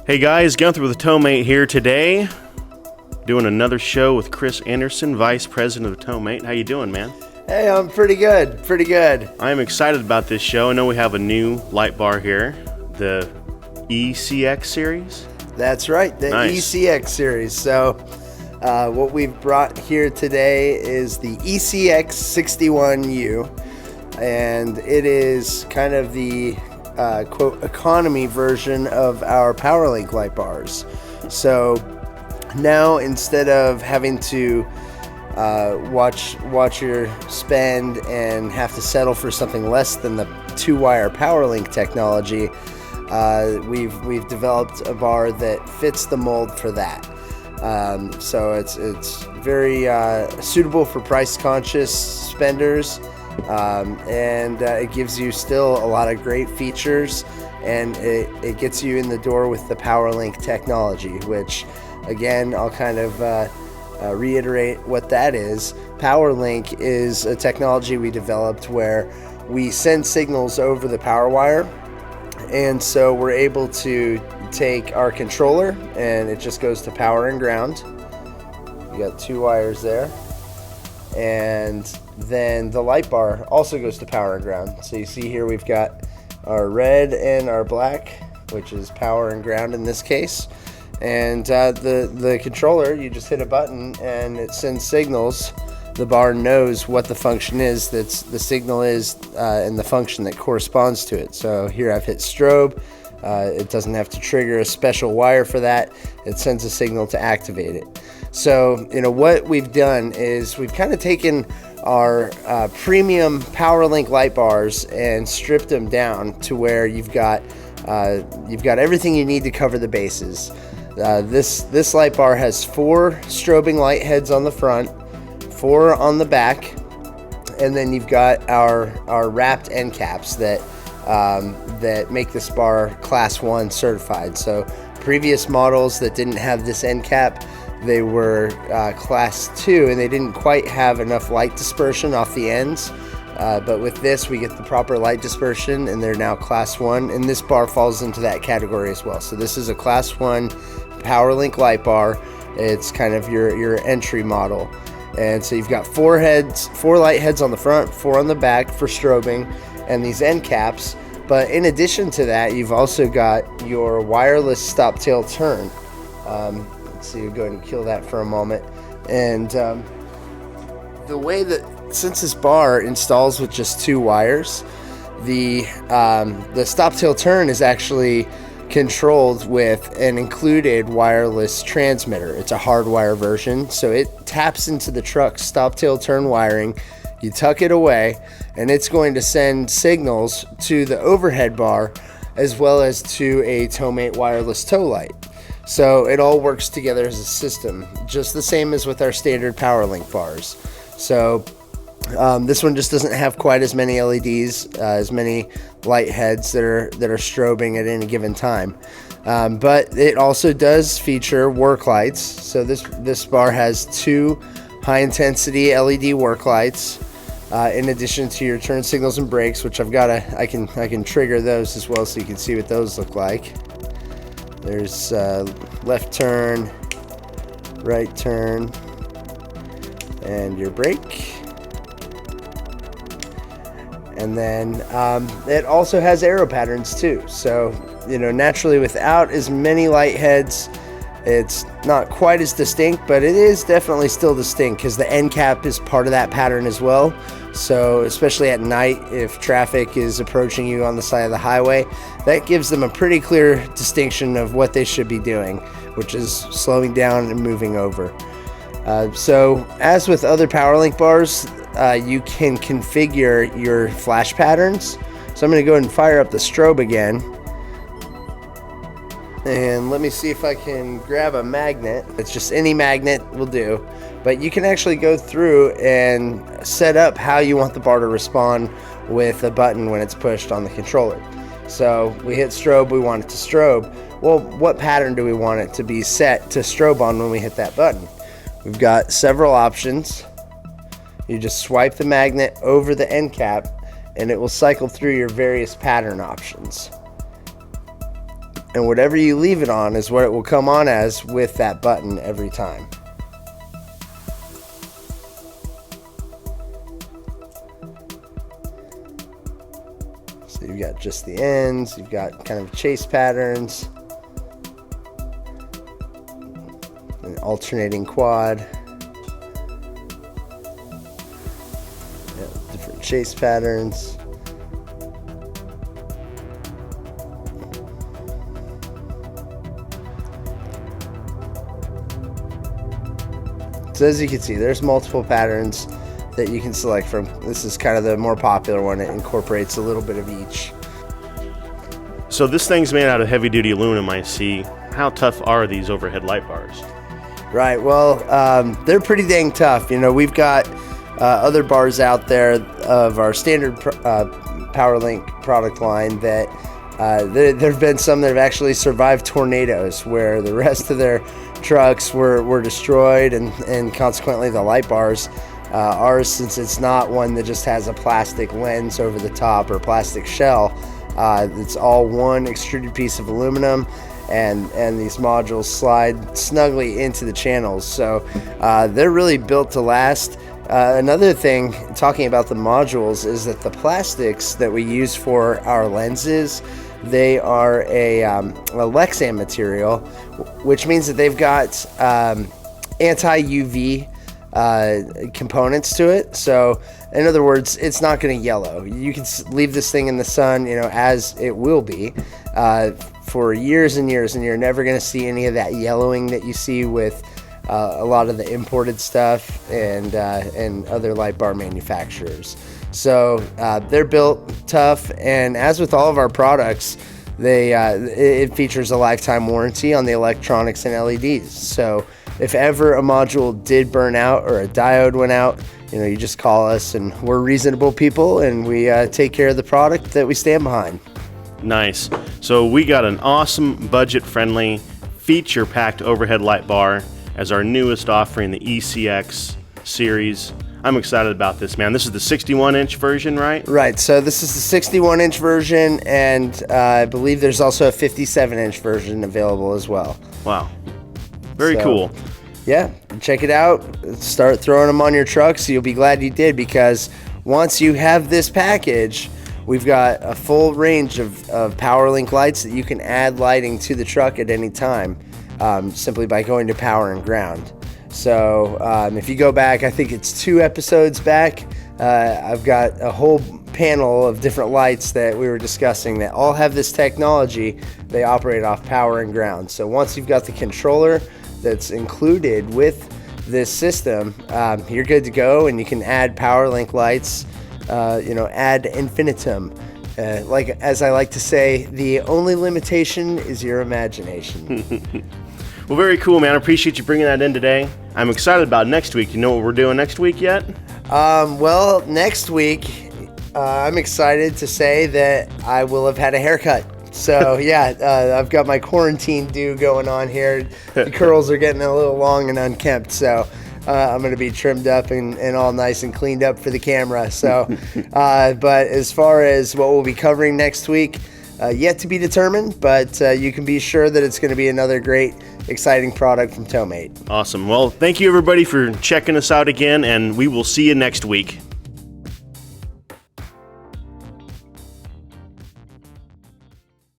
Hey guys, Gunther with TowMate here today, doing another show with Chris Anderson, Vice President of TowMate. How you doing, man? Hey, I'm pretty good. I'm excited about this show. I know we have a new light bar here, the ECX series. That's right, the Nice. ECX series. So what we've brought here today is the ECX 61U, and it is kind of the quote economy version of our Powerlink light bars. So now instead of having to watch your spend and have to settle for something less than the 2-wire Powerlink technology, we've developed a bar that fits the mold for that. So it's very suitable for price-conscious spenders, and it gives you still a lot of great features, and it gets you in the door with the Powerlink technology, which again I'll kind of reiterate what that is. Powerlink is a technology we developed where we send signals over the power wire, and so we're able to take our controller and it just goes to power and ground. You got 2 wires there, and then the light bar also goes to power and ground. So you see here we've got our red and our black, which is power and ground in this case. And the controller, you just hit a button and it sends signals. The bar knows what the function is, the signal is, and the function that corresponds to it. So here I've hit strobe. It doesn't have to trigger a special wire for that. It sends a signal to activate it. So, what we've done is we've kind of taken our premium Powerlink light bars and stripped them down to where you've got everything you need to cover the bases. This light bar has 4 strobing light heads on the front, 4 on the back, and then you've got our wrapped end caps that make this bar Class 1 certified. So previous models that didn't have this end cap, they were Class 2, and they didn't quite have enough light dispersion off the ends. But with this, we get the proper light dispersion, and they're now Class 1, and this bar falls into that category as well. So this is a Class 1 Powerlink light bar. It's kind of your entry model. And so you've got 4 light heads on the front, 4 on the back for strobing, and these end caps. But in addition to that, you've also got your wireless stop tail turn. Let's see, we'll go ahead and kill that for a moment. And the way that, since this bar installs with just 2 wires, the stop tail turn is actually controlled with an included wireless transmitter. It's a hardwire version, so it taps into the truck's stop tail turn wiring. You tuck it away, and it's going to send signals to the overhead bar as well as to a TowMate wireless tow light. So it all works together as a system, just the same as with our standard Powerlink bars. So this one just doesn't have quite as many LEDs, as many light heads that are strobing at any given time. But it also does feature work lights. So this bar has 2 high-intensity LED work lights, in addition to your turn signals and brakes, which I can trigger those as well, so you can see what those look like. There's left turn, right turn, and your brake. And then it also has arrow patterns too. So, naturally without as many light heads, it's not quite as distinct, but it is definitely still distinct because the end cap is part of that pattern as well. So especially at night, if traffic is approaching you on the side of the highway, that gives them a pretty clear distinction of what they should be doing, which is slowing down and moving over. So as with other Powerlink bars, you can configure your flash patterns. So I'm going to go ahead and fire up the strobe again. And let me see if I can grab a magnet. It's just any magnet will do. But you can actually go through and set up how you want the bar to respond with a button when it's pushed on the controller. So we hit strobe, we want it to strobe. Well, what pattern do we want it to be set to strobe on when we hit that button? We've got several options. You just swipe the magnet over the end cap and it will cycle through your various pattern options. and whatever you leave it on is what it will come on as with that button every time. So you've got just the ends, you've got kind of chase patterns, an alternating quad, different chase patterns. So as you can see, there's multiple patterns that you can select from. This is kind of the more popular one. It incorporates a little bit of each. So this thing's made out of heavy-duty aluminum, I see. How tough are these overhead light bars? Right, well, they're pretty dang tough. You know, we've got other bars out there of our standard Powerlink product line that there have been some that have actually survived tornadoes where the rest of their trucks were destroyed, and consequently the light bars. Ours, since it's not one that just has a plastic lens over the top or plastic shell, it's all one extruded piece of aluminum, and these modules slide snugly into the channels. So they're really built to last. Another thing, talking about the modules, is that the plastics that we use for our lenses, they are a Lexan material, which means that they've got anti-UV components to it. So in other words, it's not going to yellow. You can leave this thing in the sun, you know, as it will be for years and years, and you're never going to see any of that yellowing that you see with a lot of the imported stuff and other light bar manufacturers. So they're built tough, and as with all of our products, it features a lifetime warranty on the electronics and LEDs. So if ever a module did burn out or a diode went out, you know, you just call us, and we're reasonable people, and we take care of the product that we stand behind. Nice. So we got an awesome, budget-friendly, feature-packed overhead light bar as our newest offering, the ECX series. I'm excited about this, man. This is the 61-inch version, right? Right. So this is the 61-inch version, and I believe there's also a 57-inch version available as well. Wow. Very cool. Yeah, check it out. Start throwing them on your trucks. You'll be glad you did, because once you have this package, we've got a full range of Powerlink lights that you can add lighting to the truck at any time, simply by going to Power and Ground. So if you go back, I think it's 2 episodes back, I've got a whole panel of different lights that we were discussing that all have this technology. They operate off Power and Ground. So once you've got the controller that's included with this system, you're good to go, and you can add Powerlink lights, ad infinitum. Like, as I like to say, the only limitation is your imagination. Well, very cool, man. I appreciate you bringing that in today. I'm excited about next week. You know what we're doing next week yet? Well, next week, I'm excited to say that I will have had a haircut. So, yeah, I've got my quarantine do going on here. The curls are getting a little long and unkempt, so I'm going to be trimmed up and all nice and cleaned up for the camera. So, but as far as what we'll be covering next week, yet to be determined, but you can be sure that it's going to be another great, exciting product from TowMate. Awesome. Well, thank you, everybody, for checking us out again, and we will see you next week.